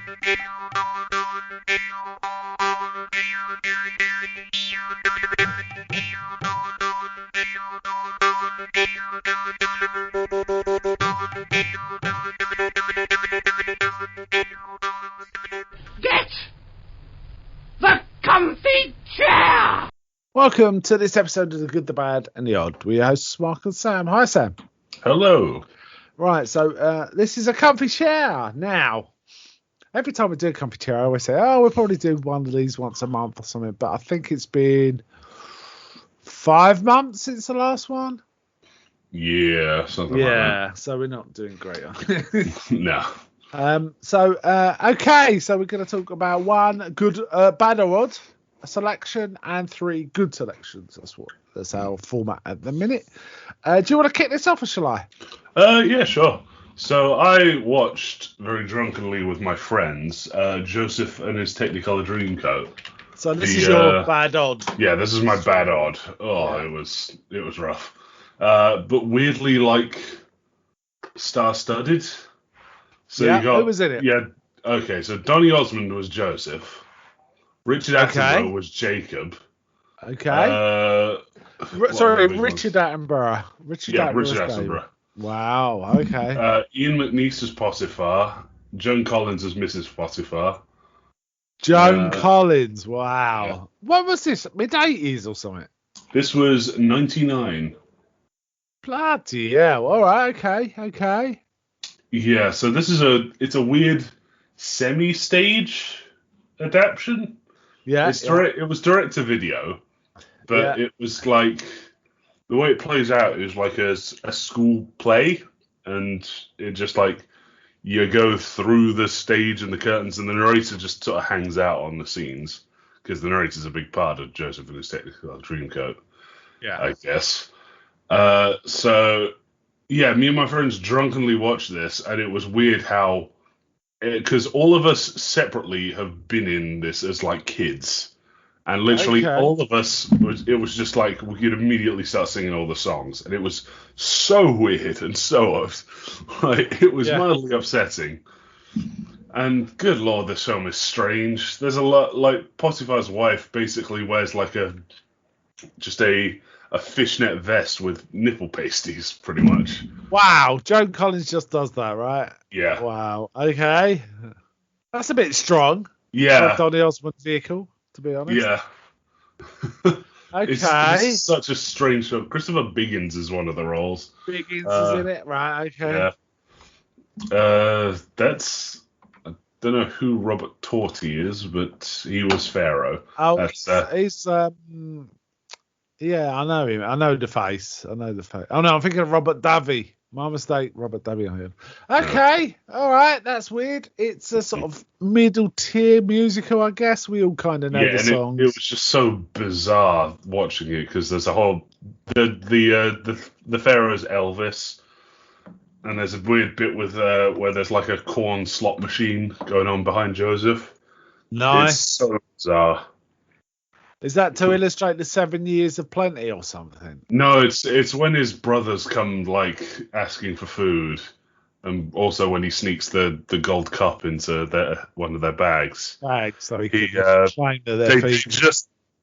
Get the comfy chair! Welcome to this episode of The Good, the Bad and the Odd. We hosts Mark and Sam. Hi, Sam. Hello. Right, so this is a comfy chair. Now, every time we do a comfy chair, I always say, we'll probably do one of these once a month or something. But I think it's been 5 months since the last one. Yeah, something like that. So we're not doing great on No. Okay, so we're going to talk about one good, bad or odd selection and 3 good selections. That's our format at the minute. Do you want to kick this off, or shall I? Yeah, sure. So I watched very drunkenly with my friends Joseph and His Technicolor Dreamcoat. So this is your bad odd. Yeah, this is my bad odd. Oh, yeah. It was rough. But weirdly, like, star-studded. So yeah, you got, who was in it? Yeah, okay, so Donny Osmond was Joseph. Richard Attenborough was Jacob. Okay. Richard Attenborough. Richard Attenborough. Wow, okay. Ian McNeice as Potiphar. Joan Collins as Mrs. Potiphar. Joan Collins, wow. Yeah. What was this, mid-80s or something? This was 99. Bloody hell, alright, okay. Yeah, so this is it's a weird semi-stage adaptation. Yeah. It was direct to video, but it was like, the way it plays out is like a school play, and it just like, you go through the stage and the curtains, and the narrator just sort of hangs out on the scenes, because the narrator's a big part of Joseph and His Technicolor Dreamcoat. Yeah, I guess. So yeah, me and my friends drunkenly watched this, and it was weird how, because all of us separately have been in this as like kids, and literally all of us it was just like we could immediately start singing all the songs, and it was so weird and so like it was mildly upsetting. And good lord, this film is strange. There's a lot, like, Potiphar's wife basically wears like a fishnet vest with nipple pasties, pretty much. Wow, Joan Collins just does that, right? Yeah. Wow. Okay. That's a bit strong. Yeah. Donny Osmond's vehicle, to be honest. Yeah. Okay. It's such a strange film. Christopher Biggins is one of the roles. Biggins is in it, right? Okay. Yeah. I don't know who Robert Torty is, but he was Pharaoh. Oh, he's yeah, I know him. I know the face. Oh no, I'm thinking of Robert Davi. My mistake, Robert Davi on him. Okay, all right, that's weird. It's a sort of middle tier musical, I guess. We all kind of know the songs. It was just so bizarre watching it, because there's a whole the Pharaoh's Elvis, and there's a weird bit with where there's like a corn slot machine going on behind Joseph. Nice. It's so bizarre. Is that to illustrate the 7 years of plenty or something? No, it's when his brothers come, like, asking for food, and also when he sneaks the gold cup into one of their bags. So he can find their feet.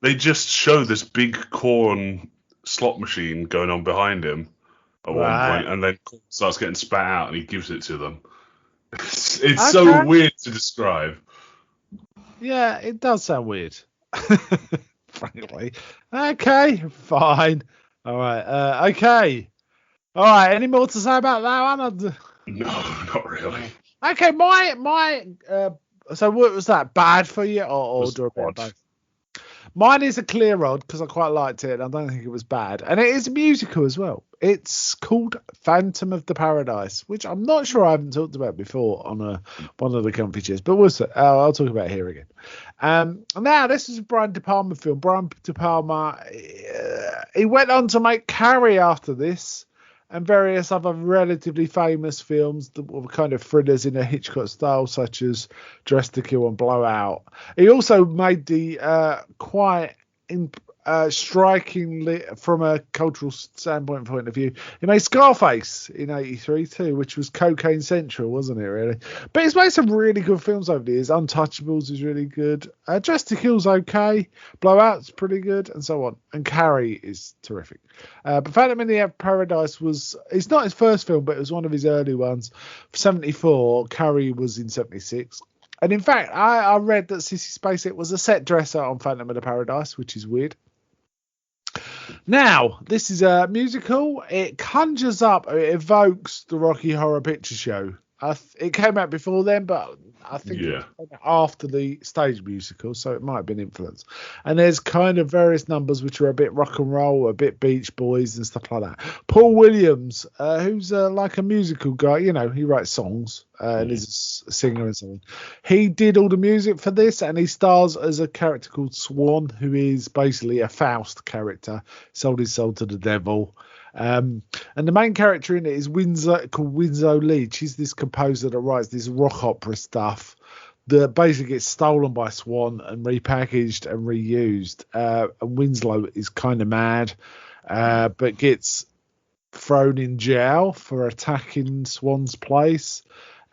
They just show this big corn slot machine going on behind him at one point, and then corn starts getting spat out, and he gives it to them. It's so weird to describe. Yeah, it does sound weird. Frankly. Okay, fine. All right. Okay. All right. Any more to say about that one? No, not really. Okay, my so what was that? Bad for you or do a bit bad? Mine is a clear odd because I quite liked it. I don't think it was bad, and it is a musical as well. It's called Phantom of the Paradise, which I'm not sure I haven't talked about before on one of the comfy chairs, but I'll talk about it here again. Now, this is a Brian De Palma film. Brian De Palma, he went on to make Carrie after this, and various other relatively famous films that were kind of thrillers in a Hitchcock style, such as Dressed to Kill and Blowout. He also made the quite strikingly, from a cultural standpoint point of view, he made Scarface in '83 too, which was cocaine central, wasn't it? Really, but he's made some really good films over the years. Untouchables is really good. Dressed to Kill's okay. Blowout's pretty good, and so on. And Carrie is terrific. But Phantom of the Paradise it's not his first film, but it was one of his early ones. For '74, Carrie was in '76. And in fact, I read that Sissy Spacek was a set dresser on Phantom of the Paradise, which is weird. Now, this is a musical. It conjures up, it evokes the Rocky Horror Picture Show. It came out before then, but I think it came out after the stage musical, so it might have been influenced. And there's kind of various numbers which are a bit rock and roll, a bit Beach Boys and stuff like that. Paul Williams, who's like a musical guy, he writes songs and is a singer and so on. He did all the music for this, and he stars as a character called Swan, who is basically a Faust character, sold his soul to the devil. And the main character in it is called Winslow Leach. She's this composer that writes this rock opera stuff that basically gets stolen by Swan and repackaged and reused. And Winslow is kind of mad, but gets thrown in jail for attacking Swan's place,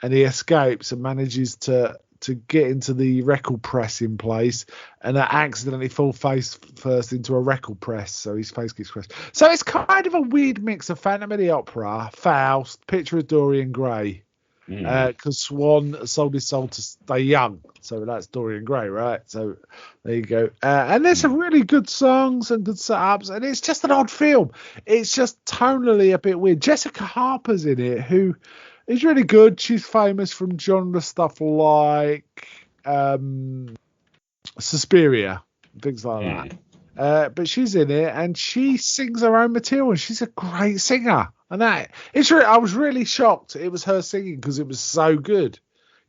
and he escapes and manages to get into the record press in place, and accidentally fall face first into a record press, so his face gets crushed. So it's kind of a weird mix of Phantom of the Opera, Faust, Picture of Dorian Gray, because Swan sold his soul to stay young, so that's Dorian Gray, right? So there you go. And there's some really good songs and good setups, and it's just an odd film. It's just tonally a bit weird. Jessica Harper's in it, who is really good. She's famous from genre stuff like Suspiria, things like that. But she's in it, and she sings her own material, and she's a great singer. And I was really shocked it was her singing, because it was so good.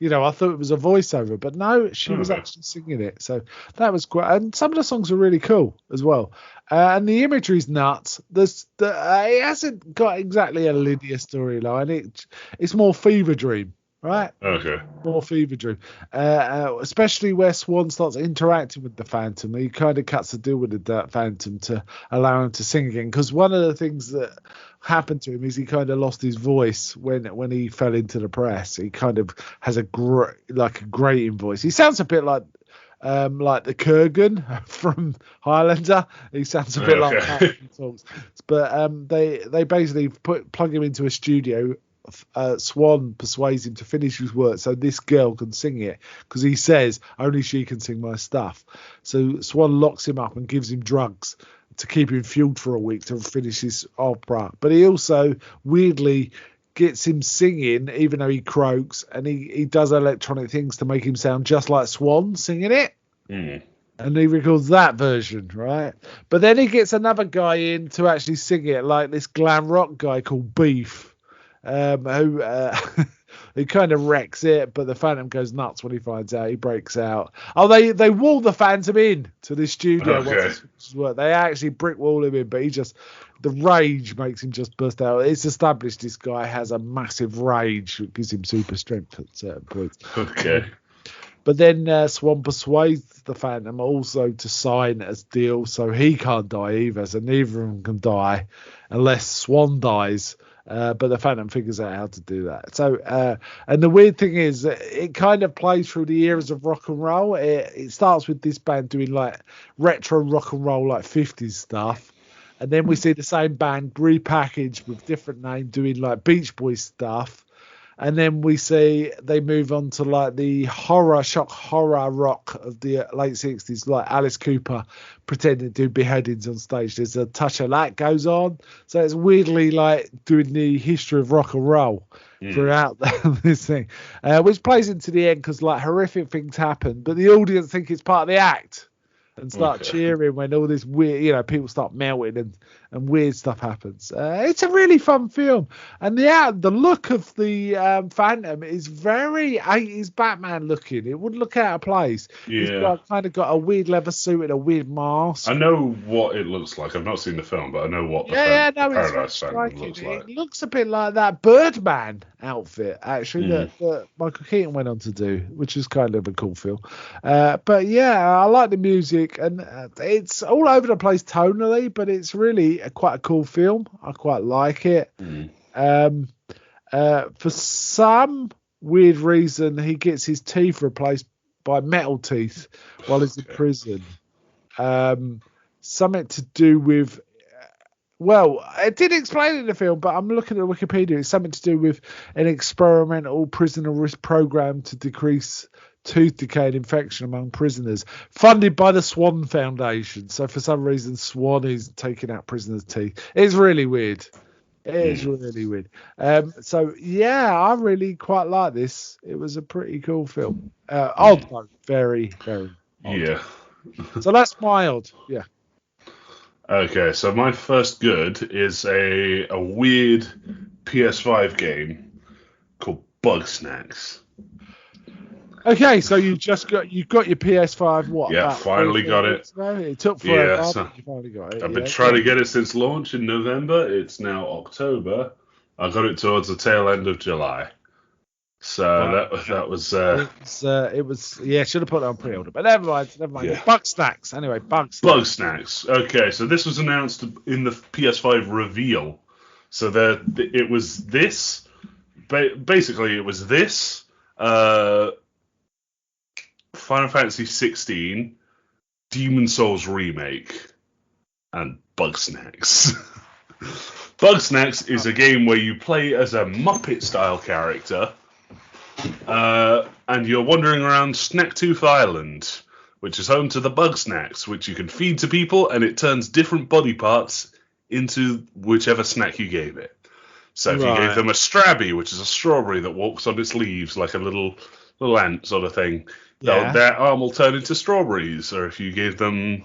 I thought it was a voiceover, but no, she was actually singing it. So that was great. And some of the songs are really cool as well. And the imagery's nuts. It hasn't got exactly a linear storyline. It's more Fever Dream, right? Okay. More Fever Dream. Especially where Swan starts interacting with the Phantom. He kind of cuts the deal with the Phantom to allow him to sing again. Because one of the things that happened to him is he kind of lost his voice when he fell into the press. He kind of has a grating voice. He sounds a bit like the Kurgan from Highlander. He sounds a bit like that. But they basically plug him into a studio. Swan persuades him to finish his work so this girl can sing it, because he says only she can sing my stuff. So Swan locks him up and gives him drugs to keep him fueled for a week to finish his opera. But he also weirdly gets him singing, even though he croaks, and he does electronic things to make him sound just like Swan singing it. And he records that version, right? But then he gets another guy in to actually sing it, like this glam rock guy called Beef, who he kind of wrecks it, but the Phantom goes nuts when he finds out. He breaks out. Oh, they wall the Phantom in to this studio. Okay. They actually brick wall him in, but the rage makes him just burst out. It's established this guy has a massive rage that gives him super strength at certain points. Okay. But then Swan persuades the Phantom also to sign a deal so he can't die either, so neither of them can die unless Swan dies. But the Phantom figures out how to do that. So, and the weird thing is, it kind of plays through the eras of rock and roll. It starts with this band doing like retro rock and roll, like 50s stuff. And then we see the same band repackaged with different name doing like Beach Boys stuff. And then we see they move on to like the shock horror rock of the late 60s, like Alice Cooper pretending to do beheadings on stage. There's a touch of that goes on. So it's weirdly like doing the history of rock and roll throughout this thing, which plays into the end because like horrific things happen, but the audience think it's part of the act and start cheering when all this weird, people start melting and weird stuff happens. It's a really fun film, and the look of the Phantom is very 80s Batman looking. It wouldn't look out of place. Yeah. He's kind of got a weird leather suit and a weird mask. I know what it looks like. I've not seen the film, but I know what the Paradise Phantom looks like. It looks a bit like that Birdman outfit, actually, that Michael Keaton went on to do, which is kind of a cool film. But yeah, I like the music, and it's all over the place tonally, but it's really quite a cool film. I quite like it. For some weird reason, he gets his teeth replaced by metal teeth while he's in prison. Something to do with, well, it didn't explain it in the film, but I'm looking at Wikipedia. It's something to do with an experimental prisoner risk program to decrease tooth decay and infection among prisoners, funded by the Swan Foundation. So for some reason, Swan is taking out prisoners' teeth. It's really weird. It is really weird. So yeah, I really quite like this. It was a pretty cool film. Odd though, very, very odd. Yeah. So that's my odd. Yeah. Okay, so my first good is a weird PS5 game called Bugsnax. Okay, so you got your PS5. What? Yeah, finally got it. It took forever. Yeah, so but you finally got it. I've been trying to get it since launch in November. It's now October. I got it towards the tail end of July. So that was. It was. Yeah, should have put it on pre-order, but never mind. Yeah. Bugsnax. Anyway, Bugsnax. Okay, so this was announced in the PS5 reveal. So it was this. Basically, it was this. Final Fantasy 16, Demon Souls Remake, and Bugsnax. Bugsnax is a game where you play as a Muppet-style character, and you're wandering around Snacktooth Island, which is home to the Bugsnax, which you can feed to people, and it turns different body parts into whichever snack you gave it. So if you gave them a Strabby, which is a strawberry that walks on its leaves like a little ant sort of thing, their arm will turn into strawberries. Or if you gave them,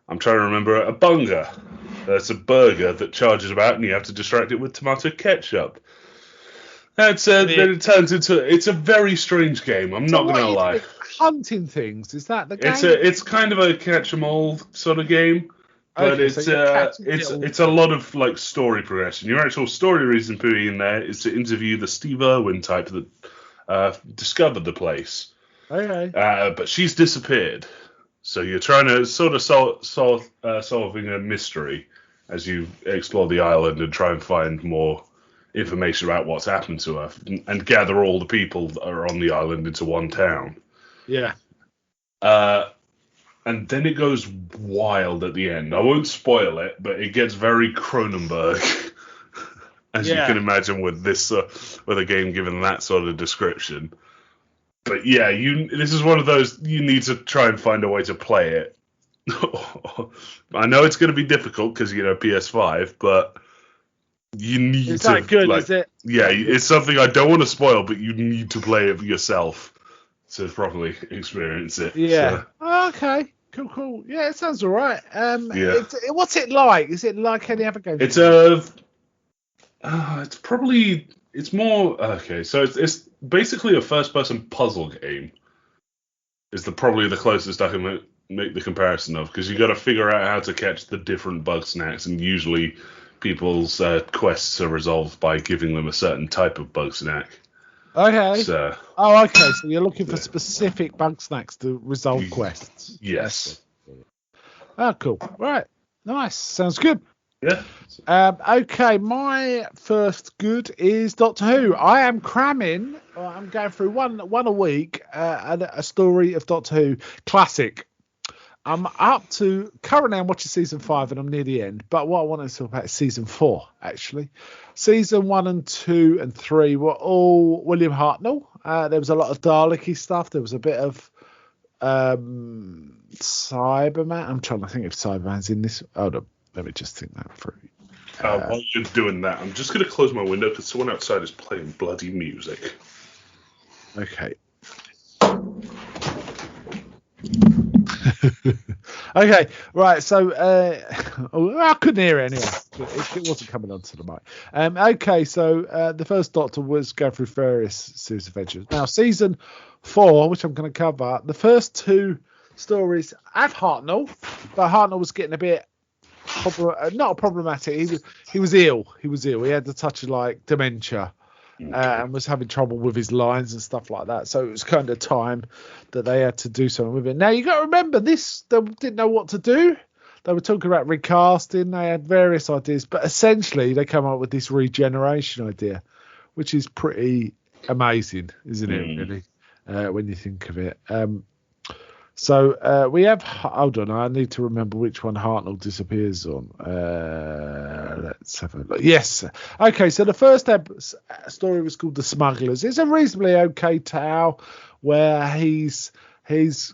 I'm trying to remember, a Bunga, that's a burger that charges about and you have to distract it with tomato ketchup. Then it turns into, it's a very strange game, I'm not going to lie. Hunting things, is that the game? It's kind of a catch-em-all sort of game. But it's a lot of like story progression. Your actual story reason for being there is to interview the Steve Irwin type that discovered the place. Okay. But she's disappeared. So you're trying to sort of solving a mystery as you explore the island and try and find more information about what's happened to her and gather all the people that are on the island into one town. Yeah. And then it goes wild at the end. I won't spoil it, but it gets very Cronenberg, as you can imagine with this with a game given that sort of description. But yeah, this is one of those you need to try and find a way to play it. I know it's going to be difficult because PS5, but you need to. Is that good? Is it? Yeah, it's something I don't want to spoil, but you need to play it yourself to properly experience it. Yeah. So. Okay. Cool. Yeah, it sounds all right. What's it like? Is it like any other game? It's it's more okay. So it's basically a first-person puzzle game. Is probably the closest I can make the comparison of, because you got to figure out how to catch the different Bugsnax, and usually people's quests are resolved by giving them a certain type of Bugsnax. Okay. So, okay. So you're looking for specific Bugsnax to resolve quests. Yes. Oh, cool. Right. Nice. Sounds good. Yeah. Okay. My first good is Doctor Who. I am cramming. I'm going through one a week, and a story of Doctor Who classic. I'm up to currently I'm watching season 5 and I'm near the end. But what I want to talk about is season 4 actually. Season 1 and 2 and 3 were all William Hartnell. There was a lot of Dalek-y stuff. There was a bit of Cyberman. I'm trying to think if Cyberman's in this. Hold on, let me just think that through. While you're doing that, I'm just going to close my window because someone outside is playing bloody music. Okay. Okay, right. So I couldn't hear it anyway. It wasn't coming onto the mic. Okay, so the first Doctor was going through various series of adventures. Now, season 4, which I'm going to cover, the first 2 stories have Hartnell, but Hartnell was getting a bit not problematic. He was ill. He had a touch of like dementia. And was having trouble with his lines and stuff like that. So it was kind of time that they had to do something with it. Now, you got to remember this, they didn't know what to do. They were talking about recasting. They had various ideas, but essentially they come up with this regeneration idea, which is pretty amazing, isn't it, really, when you think of it. So we have, hold on, I need to remember which one Hartnell disappears on. Let's have a look. Yes. Okay, so the first story was called The Smugglers. It's a reasonably okay tale where he's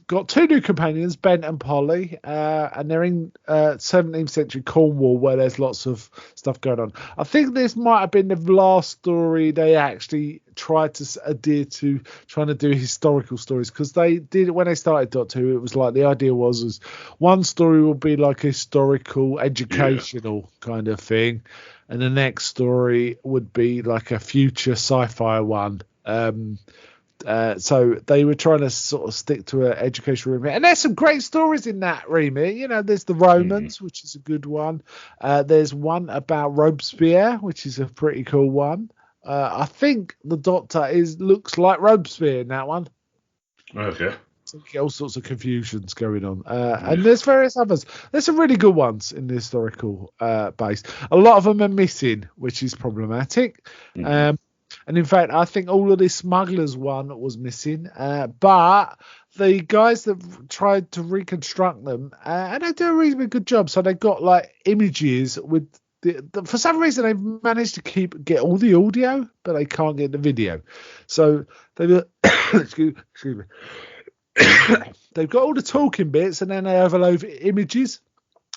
got 2 new companions, Ben and Polly, and they're in 17th century Cornwall where there's lots of stuff going on. I think this might have been the last story they actually tried to adhere to, trying to do historical stories, because they did, when they started Doctor Who, it was like the idea was one story will be like a historical, educational kind of thing, and the next story would be like a future sci-fi one. So they were trying to sort of stick to an educational remit, and there's some great stories in that remit. You know, there's the Romans, which is a good one. There's one about Robespierre, which is a pretty cool one. I think the Doctor looks like Robespierre in that one. Okay. So you get all sorts of confusions going on. And there's various others. There's some really good ones in the historical base. A lot of them are missing, which is problematic. And in fact, I think all of this Smugglers one was missing. But the guys that tried to reconstruct them, and they do a reasonably good job. So they got like images with for some reason they've managed to get all the audio, but they can't get the video. So they've excuse me. They've got all the talking bits, and then they overload images.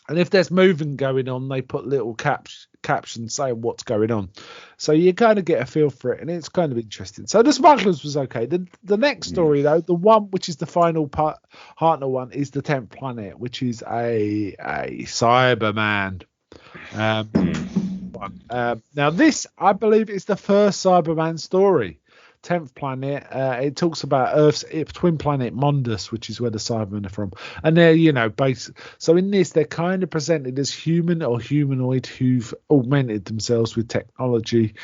And if there's movement going on, they put little captions saying what's going on. So you kind of get a feel for it, and it's kind of interesting. So The Smugglers was okay. The next story, though, the one which is the final part, Hartnell one, is The 10th Planet, which is a Cyberman. Now, this, I believe, is the first Cyberman story. 10th Planet, it talks about Earth's twin planet Mundus, which is where the Cybermen are from, and they're, you know, so in this they're kind of presented as human or humanoid who've augmented themselves with technology,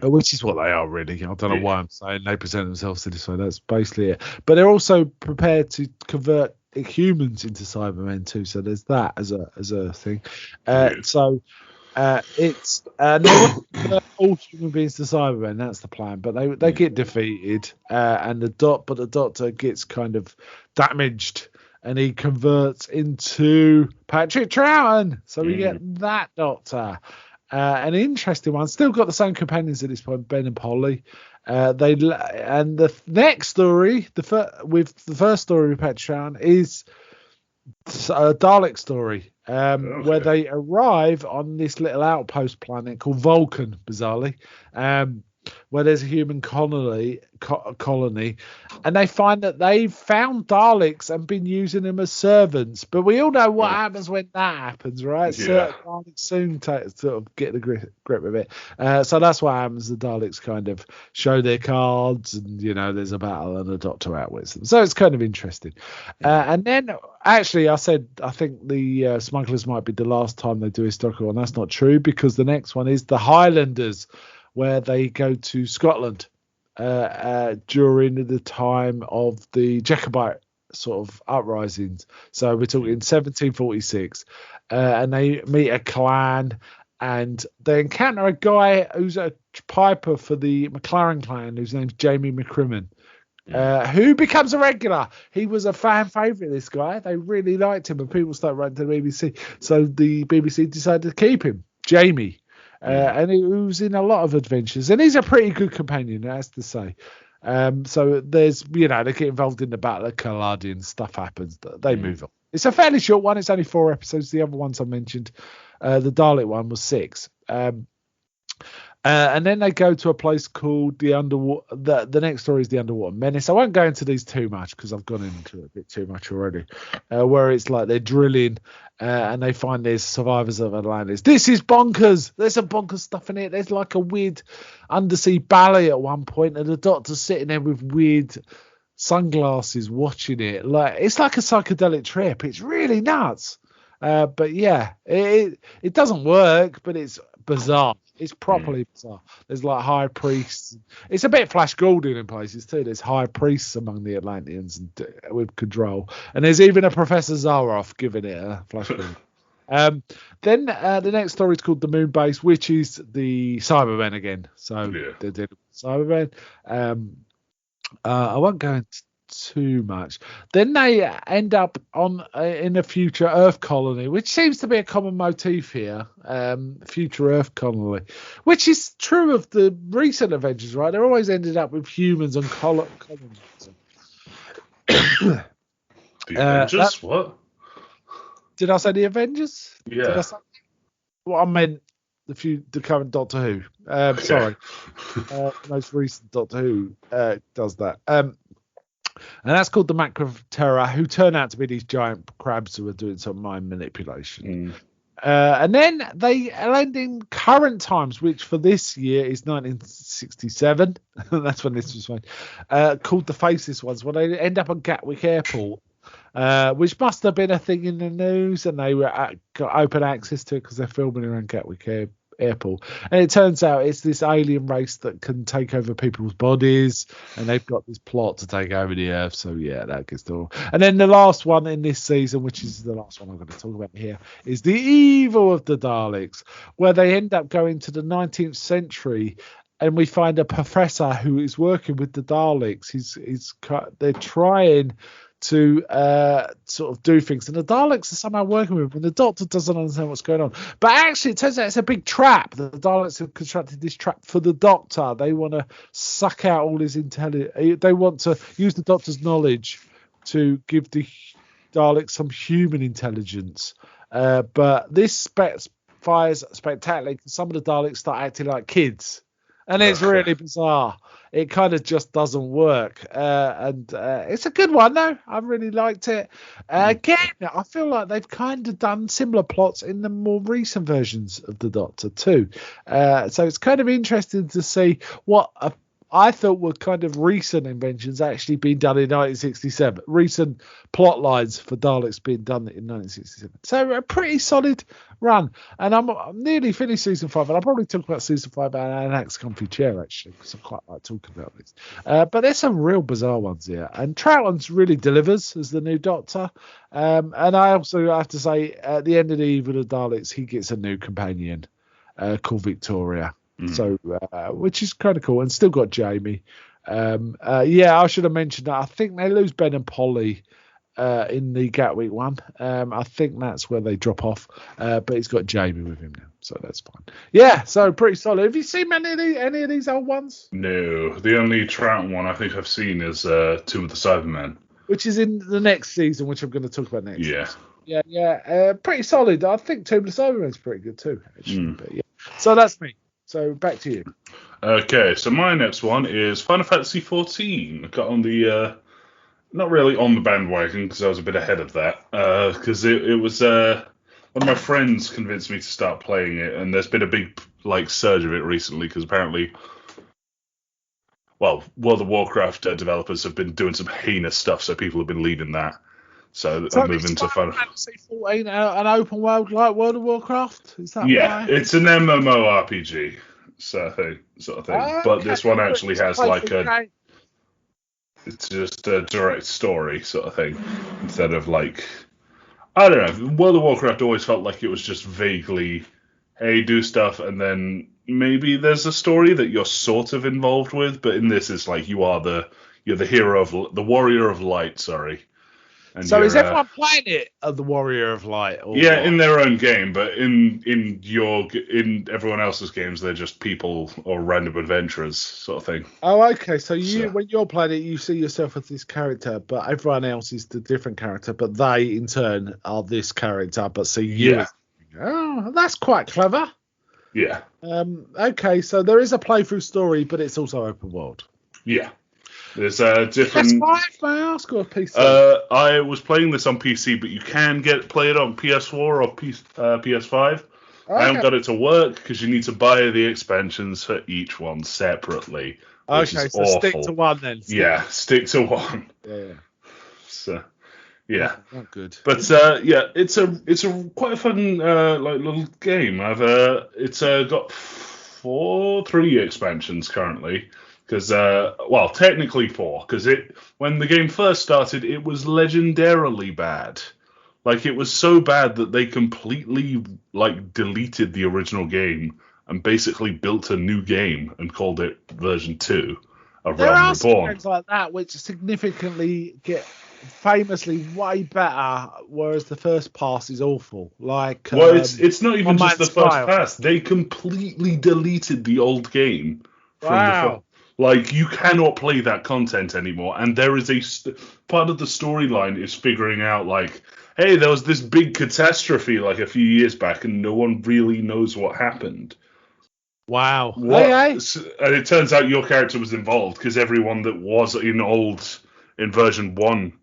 which is what they are really. I don't know why I'm saying they present themselves in this way. That's basically it. But they're also prepared to convert humans into Cybermen too, so there's that as a thing. So it's all human beings to Cybermen. That's the plan, but they get defeated, and the Doctor gets kind of damaged, and he converts into Patrick Troughton. So we get that Doctor, an interesting one. Still got the same companions at this point, Ben and Polly. And the next story, with the first story with Patrick Troughton, is a Dalek story. Where they arrive on this little outpost planet called Vulcan, bizarrely, where there's a human colony, and they find that they've found Daleks and been using them as servants. But we all know what happens when that happens, right? Yeah. So Daleks soon sort of get the grip of it. So that's what happens. The Daleks kind of show their cards, and you know, there's a battle, and the Doctor outwits them. So it's kind of interesting. And then, actually, I think the Smugglers might be the last time they do historical, and that's not true, because the next one is the Highlanders, where they go to Scotland during the time of the Jacobite sort of uprisings. So we're talking 1746, and they meet a clan, and they encounter a guy who's a piper for the McLaren clan, whose name's Jamie McCrimmon. Who becomes a regular. He was a fan favourite, this guy. They really liked him, and people started writing to the BBC. So the BBC decided to keep him, Jamie. And he was in a lot of adventures, and he's a pretty good companion, I have to say. So there's, you know, they get involved in the Battle of Culloden, stuff happens, they move on. It's a fairly short one, it's only 4 episodes. The other ones I mentioned, the Dalek one was 6. And then they go to a place called the Underwater. The next story is the Underwater Menace. I won't go into these too much because I've gone into it a bit too much already. Where it's like they're drilling and they find there's survivors of Atlantis. This is bonkers. There's some bonkers stuff in it. There's like a weird undersea ballet at one point, and the Doctor's sitting there with weird sunglasses watching it. Like it's like a psychedelic trip. It's really nuts. But yeah, it doesn't work, but it's bizarre. It's properly bizarre. There's like high priests. It's a bit Flash Gordon in places too. There's high priests among the Atlanteans with control, and there's even a Professor Zaroff giving it a Flash Gordon. Then the next story is called the Moon Base, which is the Cybermen again. So they did Cybermen. I won't go into too much. Then they end up on in a future Earth colony, which seems to be a common motif here. Future Earth colony, which is true of the recent Avengers, right? They're always ended up with humans and colonies. The Avengers? What? Did I say the Avengers? Yeah. Did I say, well, I meant the current Doctor Who. Sorry. The most recent Doctor Who does that. And that's called the Macra Terra, who turn out to be these giant crabs who are doing some mind manipulation. And then they land in current times, which for this year is 1967. That's when this was made. Called the Faceless Ones, where they end up on Gatwick Airport, which must have been a thing in the news, and they got open access to it because they're filming around Gatwick Airport. And it turns out it's this alien race that can take over people's bodies, and they've got this plot to take over the Earth. So yeah, that gets all. And then the last one in this season, which is the last one I'm going to talk about here, is the evil of the Daleks, where they end up going to the 19th century. And we find a professor who is working with the Daleks. They're trying to sort of do things, and the Daleks are somehow working with him, and the Doctor doesn't understand what's going on. But actually, it turns out it's a big trap. The Daleks have constructed this trap for the Doctor. They want to suck out all his intelligence. They want to use the Doctor's knowledge to give the Daleks some human intelligence. But this fires spectacularly because some of the Daleks start acting like kids. And it's really bizarre. It kind of just doesn't work. And it's a good one, though. I really liked it. Again, I feel like they've kind of done similar plots in the more recent versions of the Doctor, too. So it's kind of interesting to see what I thought were kind of recent inventions actually being done in 1967. Recent plot lines for Daleks being done in 1967. So a pretty solid run. And I'm nearly finished season 5, and I'll probably talk about season 5 and Anak's comfy chair, actually, because I quite like talking about this. But there's some real bizarre ones here. And Troughton's really delivers as the new Doctor. And I also have to say, at the end of the Evil of the Daleks, he gets a new companion called Victoria. So, which is kind of cool, and still got Jamie. I should have mentioned that. I think they lose Ben and Polly in the Gatwick one. I think that's where they drop off. But he's got Jamie with him now, so that's fine. Yeah, so pretty solid. Have you seen any of these old ones? No, the only Troughton one I think I've seen is Tomb of the Cybermen, which is in the next season, which I'm going to talk about next. Yeah. Season. Yeah. Pretty solid. I think Tomb of the Cybermen's pretty good too, actually. But yeah. So that's me. So back to you. Okay, so my next one is Final Fantasy XIV. I got on the, not really on the bandwagon because I was a bit ahead of that, because it was, one of my friends convinced me to start playing it, and there's been a big, surge of it recently, because apparently, World of Warcraft developers have been doing some heinous stuff, so people have been leaving that. So I'm moving to Final Fantasy 14, an open world like World of Warcraft. Is that right? It's an MMORPG sort of thing. Okay. But this one actually has it's just a direct story sort of thing instead of I don't know. World of Warcraft always felt like it was just vaguely, hey, do stuff, and then maybe there's a story that you're sort of involved with. But in this, it's like you're the hero of the warrior of light. Sorry. And so is everyone playing it the Warrior of Light? In their own game, but in everyone else's games, they're just people or random adventurers sort of thing. Oh, okay. So when you're playing it, you see yourself as this character, but everyone else is the different character, but they in turn are this character, but see you. Yeah. Oh, that's quite clever. Yeah. Okay, so there is a playthrough story, but it's also open world. Yeah. There's different. PS5, may I ask, or PC? I was playing this on PC, but you can play it on PS4 or PS5. I haven't got it to work because you need to buy the expansions for each one separately. Which is so awful. stick to one then. Stick to one. Yeah. So, yeah. Not good. But it's a quite a fun like little game. It's got 3 expansions currently. Because, technically 4, because when the game first started, it was legendarily bad. Like, it was so bad that they completely, deleted the original game and basically built a new game and called it version 2 of Realm Reborn. There are games like that which significantly get famously way better, whereas the first pass is awful. It's not even just the first pass. They completely deleted the old game from the first. You cannot play that content anymore. And there is part of the storyline is figuring out, hey, there was this big catastrophe, a few years back, and no one really knows what happened. Wow. And it turns out your character was involved, because everyone that was in version 1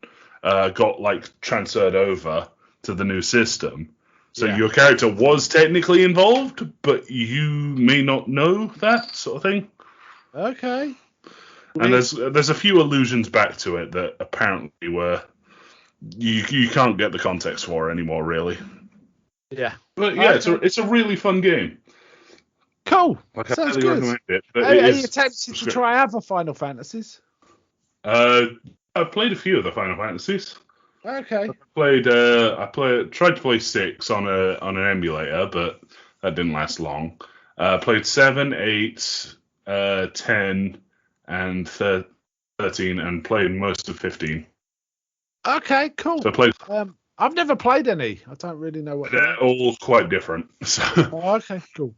got, transferred over to the new system. So your character was technically involved, but you may not know that sort of thing. Okay. And there's a few allusions back to it that apparently were you can't get the context for anymore, really. Yeah. But it's a really fun game. Cool. Sounds good. Are you tempted to try other Final Fantasies? I've played a few of the Final Fantasies. Okay. I tried to play 6 on an emulator, but that didn't last long. Played 7, 8. 10 and 13, and played most of 15. Okay, cool. So I played. I've never played any. I don't really know what they're all quite different. So. Okay, cool.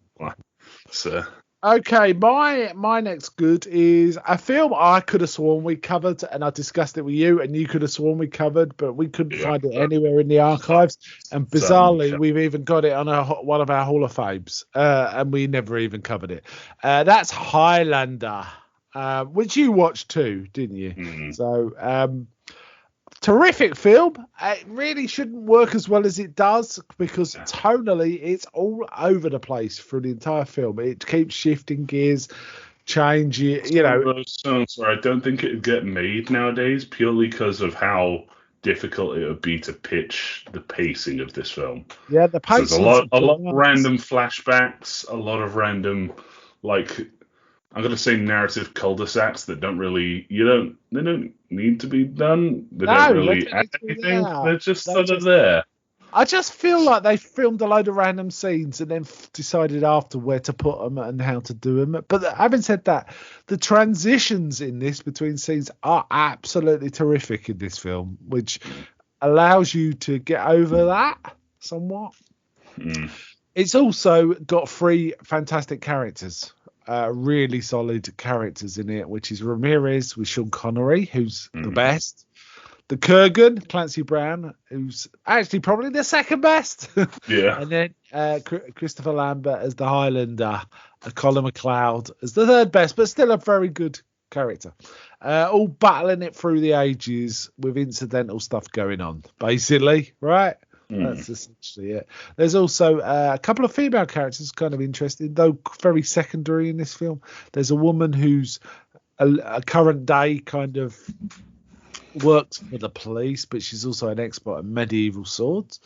So. Okay, my next good is a film I could have sworn we covered, and I discussed it with you, and you could have sworn we covered, but we couldn't find it anywhere in the archives. And bizarrely, we've even got it on one of our Hall of Fames, and we never even covered it. That's Highlander, which you watched too, didn't you? Mm-hmm. So, terrific film. It really shouldn't work as well as it does because tonally it's all over the place through the entire film. It keeps shifting gears, changing. Those songs where I don't think it would get made nowadays purely because of how difficult it would be to pitch the pacing of this film. Yeah, the pacing. There's a lot of random flashbacks, a lot of random I'm going to say narrative cul-de-sacs that they don't need to be done. They don't really add anything. They're just sort of there. I just feel like they filmed a load of random scenes and then decided after where to put them and how to do them. But having said that, the transitions in this between scenes are absolutely terrific in this film, which allows you to get over that somewhat. Mm. It's also got 3 fantastic characters. Really solid characters in it, which is Ramirez with Sean Connery, who's the best. The Kurgan, Clancy Brown, who's actually probably the second best. Yeah. And then Christopher Lambert as the Highlander, Colin McLeod as the third best, but still a very good character. All battling it through the ages with incidental stuff going on, basically, right? That's essentially it. There's also a couple of female characters kind of interesting, though very secondary in this film. There's a woman who's a current day kind of works for the police, but she's also an expert in medieval swords.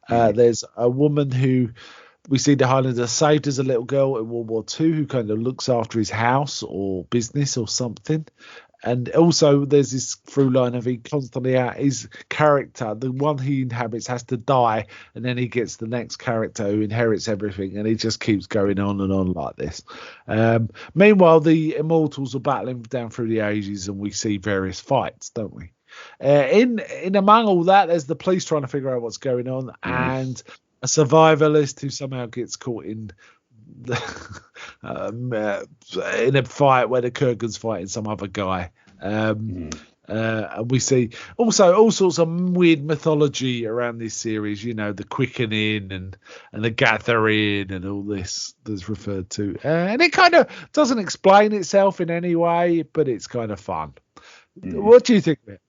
There's a woman who we see the Highlander saved as a little girl in World War II who kind of looks after his house or business or something. And also there's this through line of he constantly his character, the one he inhabits, has to die, and then he gets the next character who inherits everything, and he just keeps going on and on like this. Meanwhile, the immortals are battling down through the ages, and we see various fights, don't we? In among all that, there's the police trying to figure out what's going on, and a survivalist who somehow gets caught in in a fight where the Kurgan's fighting some other guy. And we see also all sorts of weird mythology around this series, the quickening and the gathering and all this that's referred to. And it kind of doesn't explain itself in any way, but it's kind of fun. What do you think of it?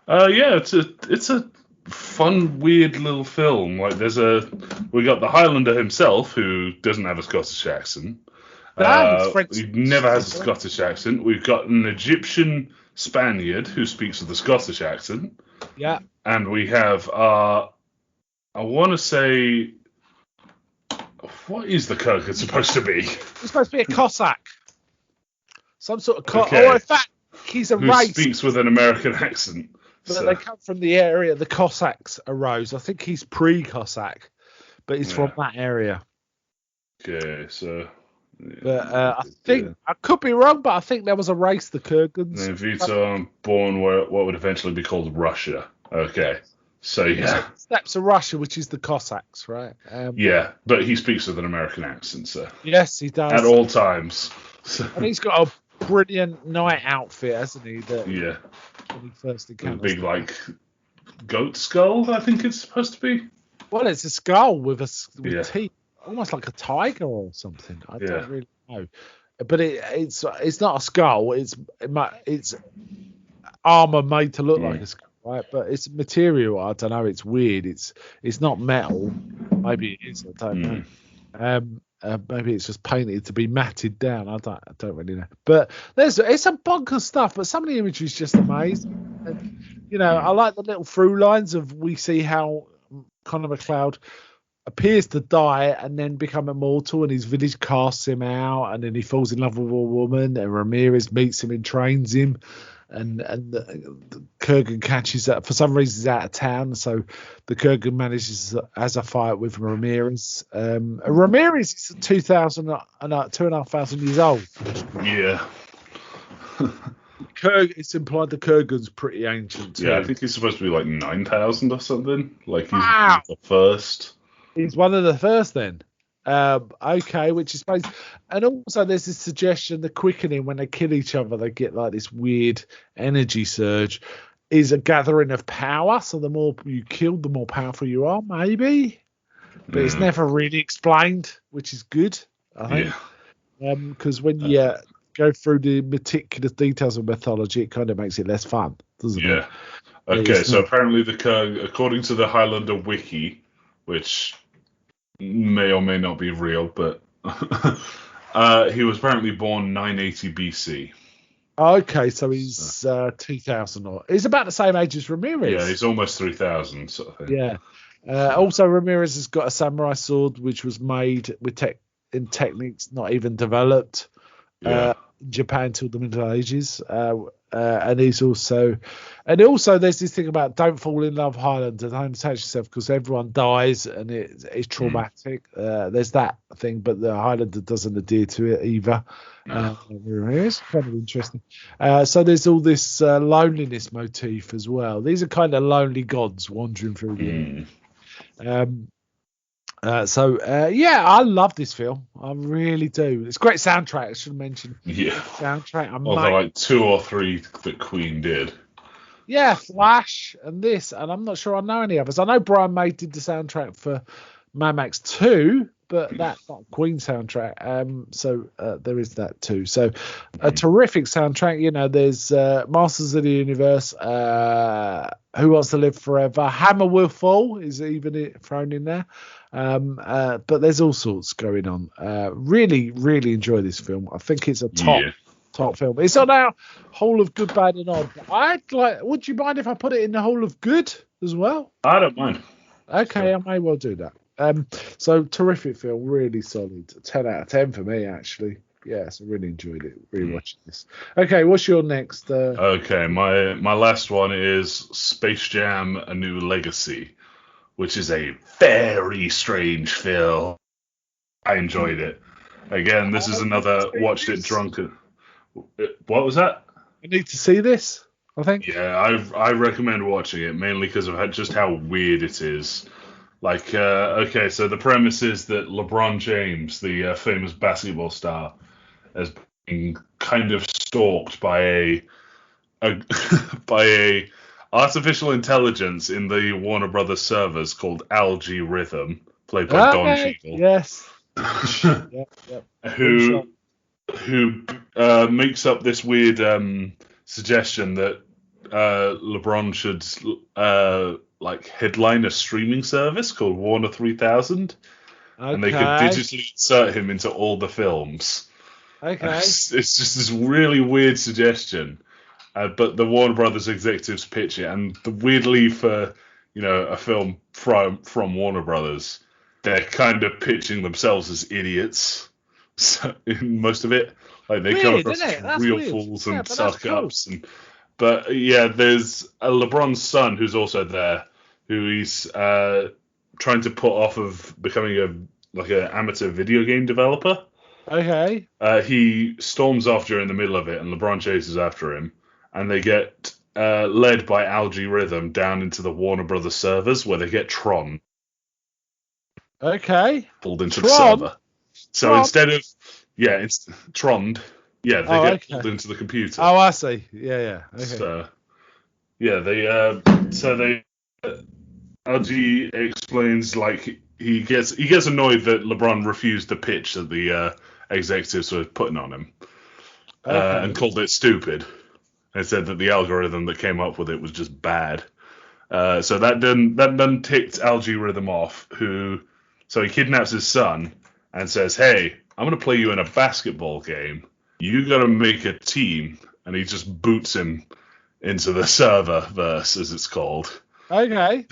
Yeah, it's a fun, weird little film. Like we got the Highlander himself, who doesn't have a Scottish accent. He never has a Scottish accent. We've got an Egyptian Spaniard who speaks with a Scottish accent. Yeah. And we have, I want to say, what is the Kurgan supposed to be? He's supposed to be a Cossack. Some sort of Okay. Or in fact, he's a race. Who speaks with an American accent. But they come from the area the Cossacks arose. I think he's pre-Cossack, but he's from that area. Okay, so... But I think I could be wrong, but I think there was a race, the Kurgans. And Vito born what would eventually be called Russia. Okay, so yeah. Steps of Russia, which is the Cossacks, right? Yeah, but he speaks with an American accent, so. Yes, he does. At all times. So. And he's got a brilliant night outfit, hasn't he? Yeah. When he first encounters a big, goat skull, I think it's supposed to be. Well, it's a skull with teeth. Almost like a tiger or something. I don't really know, but it's not a skull. It's armor made to look like a skull, right? But it's material. I don't know. It's weird. It's not metal. Maybe it is. I don't know. Maybe it's just painted to be matted down. I don't really know. But it's a bunch of stuff. But some of the imagery is just amazing. And, I like the little through lines of we see how Connor McLeod appears to die and then become immortal, and his village casts him out, and then he falls in love with a woman, and Ramirez meets him and trains him, and the Kurgan catches that for some reason he's out of town, so the Kurgan manages as a fight with Ramirez. Ramirez is 2,500 years old. Yeah. It's implied the Kurgan's pretty ancient too. Yeah, I think he's supposed to be like 9,000 or something. Like he's the first. He's one of the first then. Okay, which is supposed... And also there's this suggestion the quickening, when they kill each other, they get like this weird energy surge, is a gathering of power. So the more you kill, the more powerful you are, maybe. But it's never really explained, which is good, I think. Yeah. Because when you go through the meticulous details of mythology, it kind of makes it less fun, doesn't it? Yeah. Okay, so apparently according to the Highlander wiki, which may or may not be real, but he was apparently born 980 BC. Okay, so he's 2,000 or... He's about the same age as Ramirez. Yeah, he's almost 3,000 sort of thing. Yeah. Also, Ramirez has got a samurai sword, which was made with in techniques not even developed in Japan until the Middle Ages. And also there's this thing about don't fall in love, Highlander, don't attach yourself, because everyone dies and it's traumatic. There's that thing, but the Highlander doesn't adhere to it either. It's kind of interesting. So there's all this loneliness motif as well. These are kind of lonely gods wandering through the I love this film. I really do. It's a great soundtrack, I should mention. Yeah. Soundtrack. Although like 2 or 3 that Queen did. Yeah, Flash and this, and I'm not sure I know any others. I know Brian May did the soundtrack for Mad Max 2, but that's not Queen soundtrack. So there is that too. So a terrific soundtrack. There's Masters of the Universe, Who Wants to Live Forever, Hammer Will Fall is even thrown in there. But there's all sorts going on. Really, really enjoy this film. I think it's a top film. It's on our Hall of Good, Bad and Odd. Would you mind if I put it in the Hall of Good as well? I don't mind. Okay, I may well do that. So terrific film, really solid. 10 out of 10 for me, actually. Yes, I really enjoyed it rewatching this. Okay, what's your next? Okay, my last one is Space Jam: A New Legacy, which is a very strange film. I enjoyed it. Again, this is another watched it drunken. What was that? I need to see this, I think. Yeah, I recommend watching it, mainly because of just how weird it is. Like, okay, so the premise is that LeBron James, the famous basketball star, has been kind of stalked by by a artificial intelligence in the Warner Brothers servers called Algae Rhythm, played by Don Cheadle. Yes. Who makes up this weird suggestion that LeBron should like headline a streaming service called Warner 3000, and they could digitally insert him into all the films. Okay. It's just this really weird suggestion, but the Warner Brothers executives pitch it, and weirdly for a film from Warner Brothers, they're kind of pitching themselves as idiots. So, in most of it, like they come across as real fools and suck ups, but there's a LeBron's son who's also there, who he's trying to put off of becoming an amateur video game developer. Okay. He storms off during the middle of it, and LeBron chases after him, and they get led by Algae Rhythm down into the Warner Brothers servers, where they get Tron. Okay. Pulled into the server. So instead of it's Trond. Yeah, they get pulled into the computer. Oh, I see. Yeah. Okay. So Algae explains like he gets annoyed that LeBron refused the pitch that the executives were putting on him, and called it stupid, and said that the algorithm that came up with it was just bad. So that done ticked Algae Rhythm off. So he kidnaps his son and says, "Hey, I'm gonna play you in a basketball game. You gotta make a team," and he just boots him into the serververse, as it's called. Okay.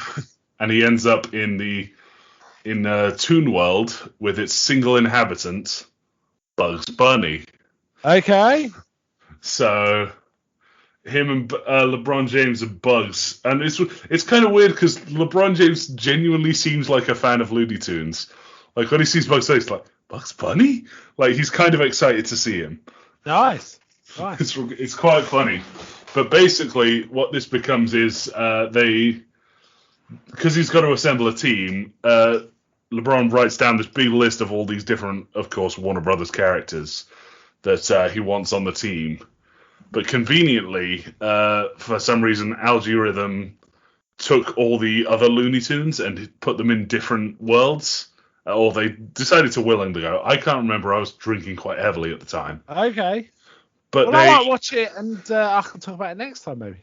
And he ends up in Toon World with its single inhabitant, Bugs Bunny. Okay. So him and LeBron James are Bugs, and it's kind of weird because LeBron James genuinely seems like a fan of Looney Tunes. Like when he sees Bugs Bunny, he's like, Bugs Bunny? Like he's kind of excited to see him. Nice. It's quite funny. But basically what this becomes is because he's got to assemble a team, LeBron writes down this big list of all these different, of course, Warner Brothers characters that he wants on the team. But conveniently, for some reason, Algae Rhythm took all the other Looney Tunes and put them in different worlds. Or they decided to willingly go. I can't remember. I was drinking quite heavily at the time. Okay. But I might watch it, and I can talk about it next time, maybe.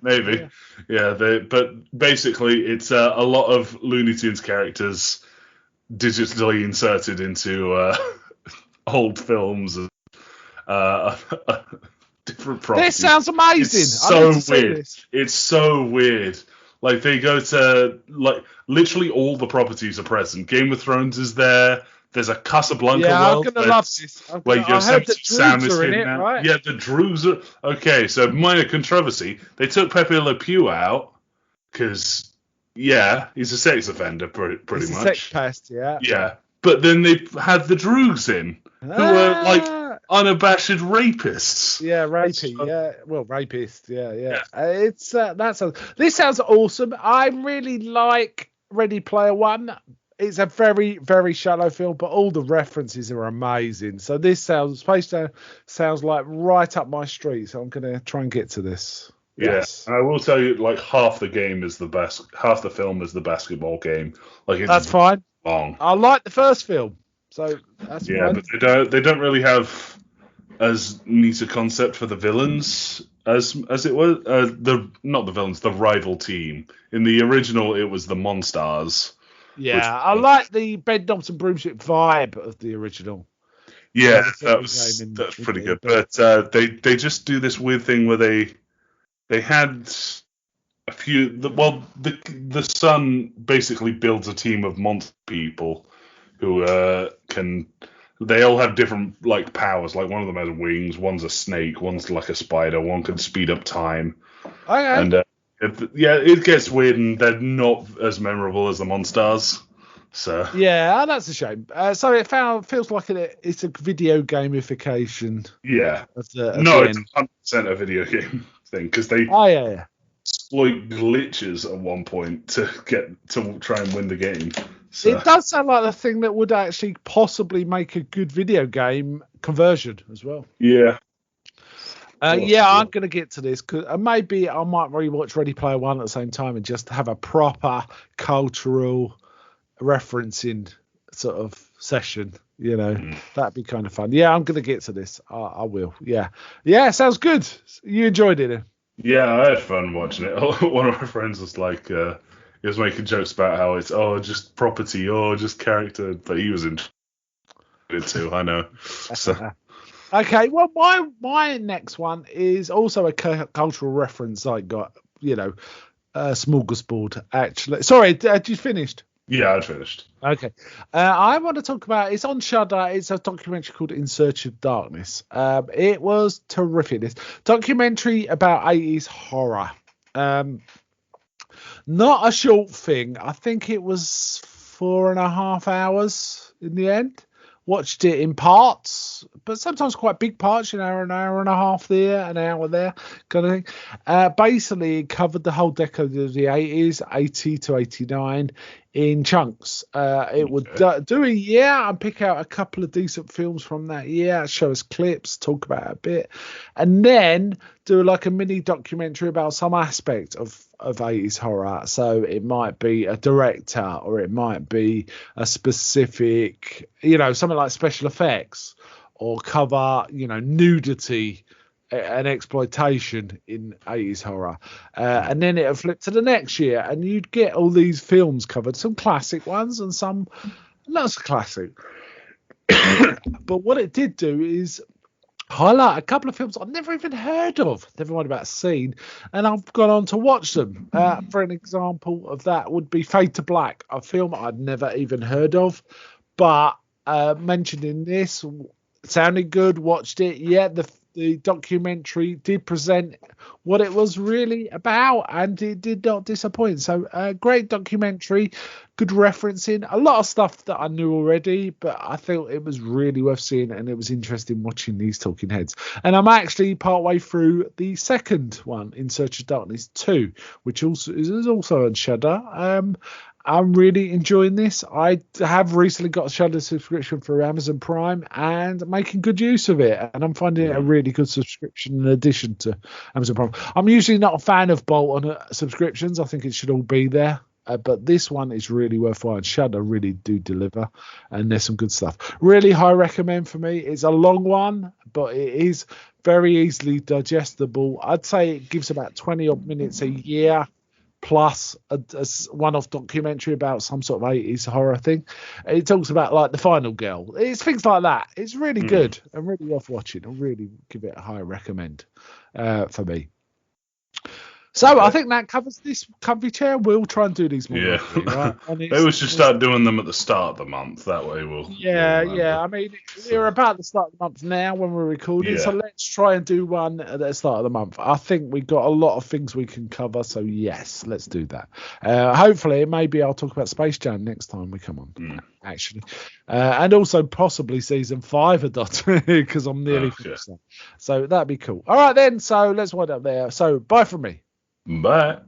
Maybe. But basically, it's a lot of Looney Tunes characters digitally inserted into old films and different properties. This sounds amazing. It's so weird. It's so weird. Like they go to literally all the properties are present. Game of Thrones is there. There's a Casablanca world. I'm gonna love this. Where Yosemite Sam is in now. Right? Yeah, the Druze are okay. So minor controversy. They took Pepe Le Pew out because he's a sex offender pretty much. Sex pest, yeah. Yeah, but then they had the Druze in who were like unabashed rapists. Yeah, rapist. Yeah. This sounds awesome. I really like Ready Player One. It's a very, very shallow film, but all the references are amazing. So this Space Jam sounds like right up my street. So I'm gonna try and get to this. Yes, and I will tell you, like half the game is half the film is the basketball game. Like that's fine. Long. I like the first film, so that's fine. But they don't really have as neat a concept for the villains as it was. Not the villains, the rival team. In the original, it was the Monstars. Yeah, I like the Ben Thompson Broomstick vibe of the original. Yeah, that's pretty good. But they just do this weird thing where they had a few. The son basically builds a team of monster people who They all have different like powers. Like one of them has wings, one's a snake, one's like a spider, one can speed up time. Okay. And it gets weird, and they're not as memorable as the Monstars. So yeah, that's a shame. So it feels like it's a video gamification. Yeah. It's 100% a video game thing because they exploit glitches at one point to try and win the game. So. It does sound like the thing that would actually possibly make a good video game conversion as well. Yeah. Yeah, I'm going to get to this because maybe I might rewatch Ready Player One at the same time and just have a proper cultural referencing sort of session. That'd be kind of fun. Yeah, I'm going to get to this. I will. Yeah, sounds good. You enjoyed it. Yeah, I had fun watching it. One of my friends was like, he was making jokes about how it's just property, just character, but he was into it too. I know. So. Okay, well, my next one is also a cultural reference. I got, smorgasbord. Actually, sorry, had you finished? Yeah, I'd finished. Okay, I want to talk about. It's on Shudder. It's a documentary called In Search of Darkness. It was terrific. This documentary about 80s horror. Not a short thing. I think it was 4.5 hours in the end. Watched it in parts, but sometimes quite big parts, an hour and a half there, an hour there, kind of thing. Basically, it covered the whole decade of the 80s, 80 to 89, in chunks. It would do a year and pick out a couple of decent films from that year, show us clips, talk about it a bit, and then do like a mini documentary about some aspect of 80s horror. So it might be a director, or it might be a specific, something like special effects, or cover, nudity and exploitation in 80s horror. And then it'll flip to the next year and you'd get all these films covered, some classic ones and some not so classic. But what it did do is highlight a couple of films I've never even heard of, never mind about seen, and I've gone on to watch them. For an example of that would be Fade to Black, a film I'd never even heard of, but mentioned in this, sounded good, watched it. Yeah, the documentary did present what it was really about, and it did not disappoint. So great documentary, good referencing, a lot of stuff that I knew already, but I felt it was really worth seeing, and it was interesting watching these talking heads. And I'm actually partway through the second one, In Search of Darkness 2, which also is also on Shudder. I'm really enjoying this. I have recently got a Shudder subscription for Amazon Prime and making good use of it. And I'm finding it a really good subscription in addition to Amazon Prime. I'm usually not a fan of bolt-on subscriptions. I think it should all be there. But this one is really worthwhile. Shudder really do deliver. And there's some good stuff. Really high recommend for me. It's a long one, but it is very easily digestible. I'd say it gives about 20 odd minutes a year, plus a one-off documentary about some sort of 80s horror thing. It talks about like The Final Girl. It's things like that. It's really good and really worth watching. I really give it a high recommend for me. So I think that covers this comfy chair. We'll try and do these more. Yeah. Weekly, right? Maybe we should start doing them at the start of the month. That way we'll. Yeah. I mean, we're about the start of the month now when we're recording, so let's try and do one at the start of the month. I think we've got a lot of things we can cover, so yes, let's do that. Hopefully, maybe I'll talk about Space Jam next time we come on. Actually, and also possibly season 5 of Doctor Who, because I'm nearly finished that. So that'd be cool. All right then. So let's wind up there. So bye from me. Bye.